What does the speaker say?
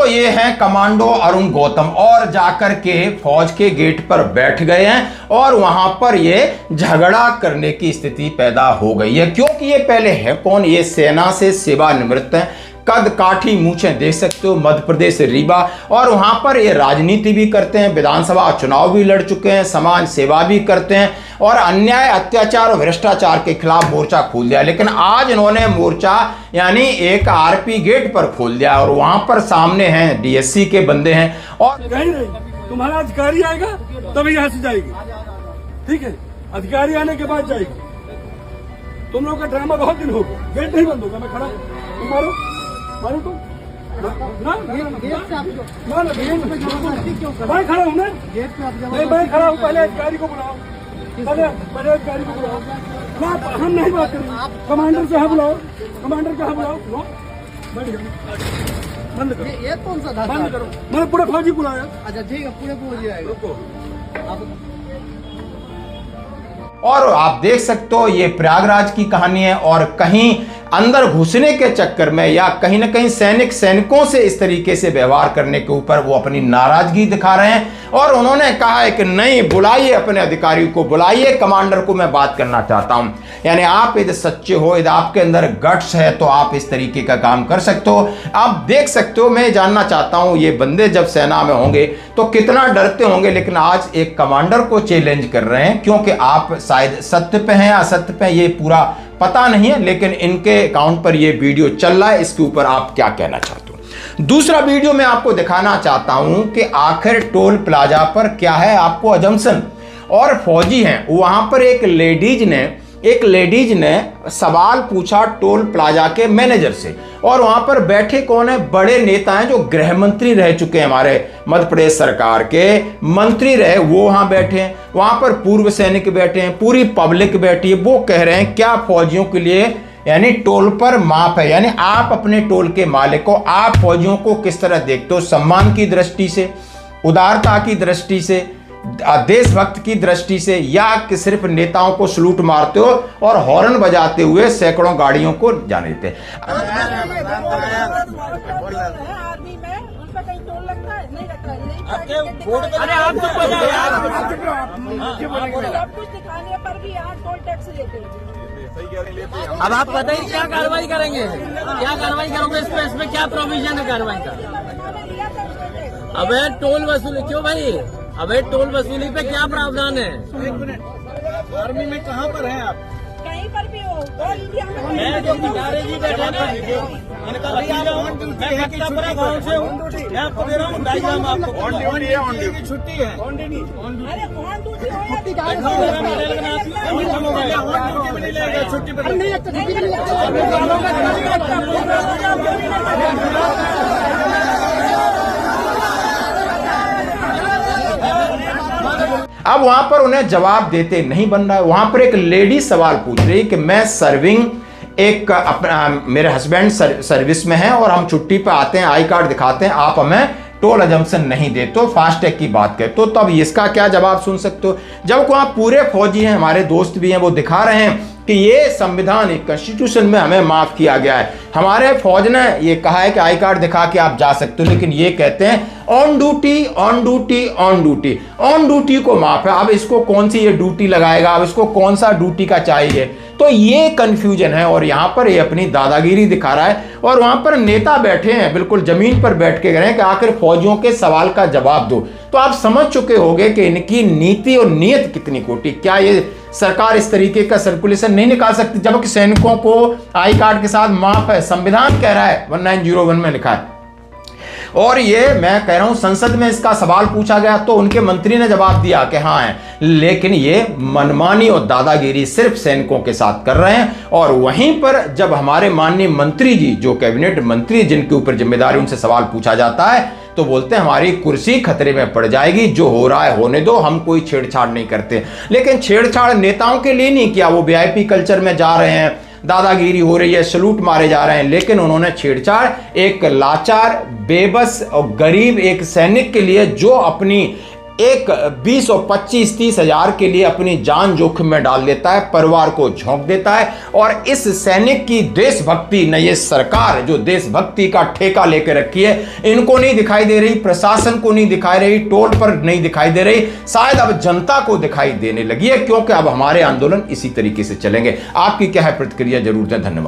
ये हैं कमांडो अरुण गौतम और जाकर के फौज के गेट पर बैठ गए हैं और वहां पर ये झगड़ा करने की स्थिति पैदा हो गई है। क्योंकि ये पहले है कौन, ये सेना से सेवानिवृत्त हैं, कद काठी मूछें देख सकते हो, मध्य प्रदेश रीवा, और वहां पर ये राजनीति भी करते हैं, विधानसभा चुनाव भी लड़ चुके हैं, समाज सेवा भी करते हैं और अन्याय अत्याचार और भ्रष्टाचार के खिलाफ मोर्चा खोल दिया। लेकिन आज इन्होंने मोर्चा यानी एक आरपी गेट पर खोल दिया और वहां पर सामने हैं डीएससी के बंदे हैं और तुम्हारा अधिकारी आएगा तभी यहां से जाएगी, ठीक है, अधिकारी आने के बाद जाएगी। तुम लोग का ड्रामा बहुत दिन हो गया, गेट नहीं बंद होगा, मैं खड़ा, तुम मारो मारो तुम ना मैं खड़ा हूँ मैं खड़ा हूँ, पहले अधिकारी को बुलाओ, पहले अधिकारी को बुलाओ ना, हम नहीं बात करेंगे, कमांडर से बुलाओ, कमांडर कहाँ बुलाओ, बंद करो, ये कौन सा बंद करो, मैंने पूरे फौजी बुलाया। अच्छा ठीक है, पूरे फौजी आएगा। और आप देख सकते हो ये प्रयागराज की कहानी है और कहीं अंदर घुसने के चक्कर में या कहीं ना कहीं सैनिकों से इस तरीके से व्यवहार करने के ऊपर वो अपनी नाराजगी दिखा रहे हैं और उन्होंने कहा है कि नहीं, बुलाइए अपने अधिकारी को, बुलाइए कमांडर को, मैं बात करना चाहता हूं। यानी आप यदि सच्चे हो, यदि आपके अंदर गट्स है तो आप इस तरीके का काम कर सकते हो। आप देख सकते हो, मैं जानना चाहता हूं ये बंदे जब सेना में होंगे तो कितना डरते होंगे, लेकिन आज एक कमांडर को चैलेंज कर रहे हैं क्योंकि आप शायद सत्य पे हैं या असत्य पे, ये पूरा पता नहीं है, लेकिन इनके अकाउंट पर ये वीडियो चल रहा है। इसके ऊपर आप क्या कहना चाहते हो? दूसरा वीडियो मैं आपको दिखाना चाहता हूं कि आखिर टोल प्लाजा पर क्या है आपको अजम्पशन, और फौजी हैं वहां पर एक लेडीज ने सवाल पूछा टोल प्लाजा के मैनेजर से, और वहां पर बैठे कौन है, बड़े नेता हैं जो गृह मंत्री रह चुके हैं, हमारे मध्य प्रदेश सरकार के मंत्री रहे, वो वहां बैठे हैं, वहां पर पूर्व सैनिक बैठे हैं, पूरी पब्लिक बैठी है। वो कह रहे हैं क्या फौजियों के लिए यानी टोल पर माफ है, यानी आप अपने टोल के मालिक को, आप फौजियों को किस तरह देखते हो, सम्मान की दृष्टि से, उदारता की दृष्टि से, देशभक्त की दृष्टि से, या कि सिर्फ नेताओं को सलूट मारते हो और हॉर्न बजाते हुए सैकड़ों गाड़ियों को जाने देते? अरे आप तो सब कुछ दिखाने पर भी यहाँ टोल टैक्स लेते हैं। अब आप बताइए क्या कार्रवाई करेंगे, क्या कार्रवाई करोगे इसमें क्या प्रोविजन है कार्रवाई का? अबे टोल वसूली क्यों भाई, अबे टोल वसूली पे क्या प्रावधान है? एक मिनट, आर्मी में कहाँ पर हैं आप? कहीं पर भी हो, ऑल इंडिया में। मैं जो बिचारे जी बैठे ना, इनका मैं पूरा गाँव से हूँ, मैं आपको दे रहा हूँ डायग्राम, आपको छुट्टी है, अरे ऑन ड्यूटी हो या छुट्टी पर अब वहां पर उन्हें जवाब देते नहीं बन रहा है। वहां पर एक लेडी सवाल पूछ रही है कि मैं सर्विंग, एक अपना मेरे हस्बैंड सर्विस में हैं और हम छुट्टी पे आते हैं, आई कार्ड दिखाते हैं, आप हमें टोल अजम्पशन नहीं दे, तो फास्टैग की बात करें तो तब इसका क्या जवाब सुन सकते हो? जब वहां पूरे फौजी हैं, हमारे दोस्त भी हैं, वो दिखा रहे हैं कि ये संविधान, कॉन्स्टिट्यूशन में हमें माफ किया गया है, हमारे फौज ने ये कहा है कि आई कार्ड दिखा के आप जा सकते हो, लेकिन ये कहते हैं on duty on duty on duty, on duty को माफ है, अब इसको कौन सी ये ड्यूटी लगाएगा, अब इसको कौन सा ड्यूटी का चाहिए? तो ये कंफ्यूजन है और यहाँ पर ये अपनी दादागिरी दिखा रहा है और वहां पर नेता बैठे हैं बिल्कुल जमीन पर बैठ के कह रहे हैं कि आखिर फौजियों के सवाल का जवाब दो। तो आप समझ चुके होंगे कि इनकी नीति और नीयत कितनी खोटी। क्या ये सरकार इस तरीके का सर्कुलेशन नहीं निकाल सकती जबकि सैनिकों को आई कार्ड के साथ माफ है? संविधान कह रहा है, 1901 में लिखा है। और ये मैं कह रहा हूं संसद में इसका सवाल पूछा गया तो उनके मंत्री ने जवाब दिया कि हाँ है, लेकिन ये मनमानी और दादागिरी सिर्फ सैनिकों के साथ कर रहे हैं। और वहीं पर जब हमारे माननीय मंत्री जी, जो कैबिनेट मंत्री जिनके ऊपर जिम्मेदारी, उनसे सवाल पूछा जाता है तो बोलते हैं हमारी कुर्सी खतरे में पड़ जाएगी, जो हो रहा है होने दो, हम कोई छेड़छाड़ नहीं करते। लेकिन छेड़छाड़ नेताओं के लिए नहीं किया, वो वीआईपी कल्चर में जा रहे हैं, दादागिरी हो रही है, सलूट मारे जा रहे हैं, लेकिन उन्होंने छेड़छाड़ एक लाचार, बेबस और गरीब एक सैनिक के लिए जो अपनी एक 20 और 25-30 हजार के लिए अपनी जान जोखिम में डाल देता है, परिवार को झोंक देता है। और इस सैनिक की देशभक्ति न ये सरकार जो देशभक्ति का ठेका लेकर रखी है, इनको नहीं दिखाई दे रही, प्रशासन को नहीं दिखाई रही, टोल पर नहीं दिखाई दे रही, शायद अब जनता को दिखाई देने लगी है, क्योंकि अब हमारे आंदोलन इसी तरीके से चलेंगे। आपकी क्या है प्रतिक्रिया, जरूर दें। धन्यवाद।